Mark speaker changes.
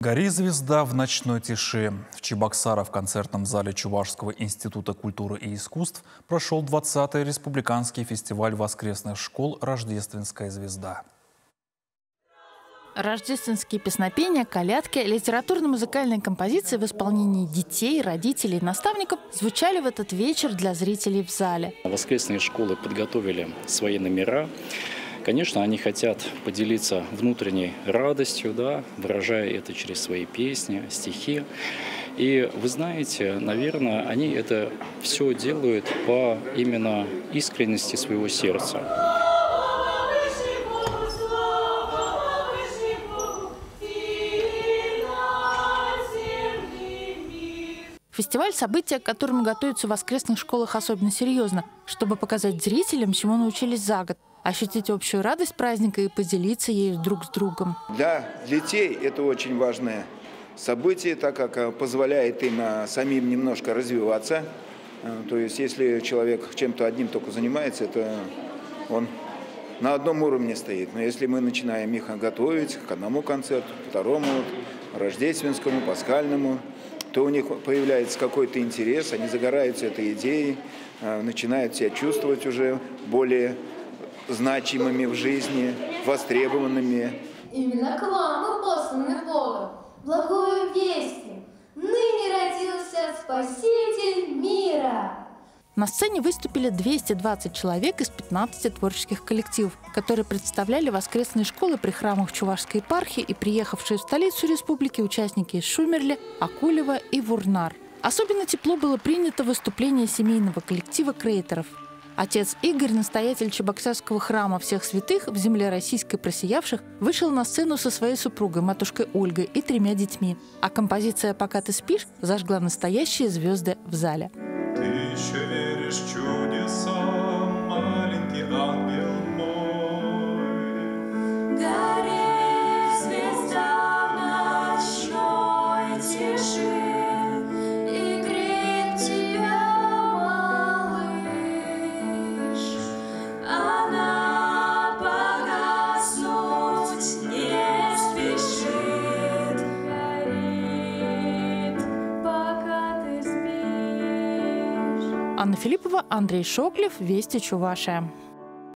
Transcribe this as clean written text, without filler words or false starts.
Speaker 1: «Гори, звезда, в ночной тиши». В Чебоксарах в концертном зале Чувашского института культуры и искусств прошел 20-й республиканский фестиваль воскресных школ «Рождественская звезда».
Speaker 2: Рождественские песнопения, колядки, литературно-музыкальные композиции в исполнении детей, родителей и наставников звучали в этот вечер для зрителей в зале.
Speaker 3: Воскресные школы подготовили свои номера. Конечно, они хотят поделиться внутренней радостью, выражая это через свои песни, стихи. И вы знаете, наверное, они это все делают по именно искренности своего сердца.
Speaker 2: Фестиваль – событие, к которому готовятся в воскресных школах особенно серьезно, чтобы показать зрителям, чему научились за год, ощутить общую радость праздника и поделиться ею друг с другом.
Speaker 4: Для детей это очень важное событие, так как позволяет им самим немножко развиваться. То есть, если человек чем-то одним только занимается, это он на одном уровне стоит. Но если мы начинаем их готовить к одному концерту, второму, рождественскому, пасхальному, то у них появляется какой-то интерес, они загораются этой идеей, начинают себя чувствовать уже более значимыми в жизни, востребованными.
Speaker 5: Именно к вам мы посланы Богом, благую вестью. Ныне родился Спаситель мира.
Speaker 2: На сцене выступили 220 человек из 15 творческих коллективов, которые представляли воскресные школы при храмах Чувашской епархии и приехавшие в столицу республики участники из Шумерля, Акулева и Вурнар. Особенно тепло было принято выступление семейного коллектива крейтеров. Отец Игорь, настоятель Чебоксарского храма всех святых в земле российской просиявших, вышел на сцену со своей супругой, матушкой Ольгой, и 3 детьми. А композиция «Пока ты спишь» зажгла настоящие звезды в зале.
Speaker 6: Ты еще веришь в чудеса, маленький ангел мой.
Speaker 5: Гори, звезда в ночной тиши, и греет тебя, малыш. Она погаснуть не спешит, горит, пока ты спишь.
Speaker 2: Анна Филиппова, Андрей Шоклев, Вести Чувашия.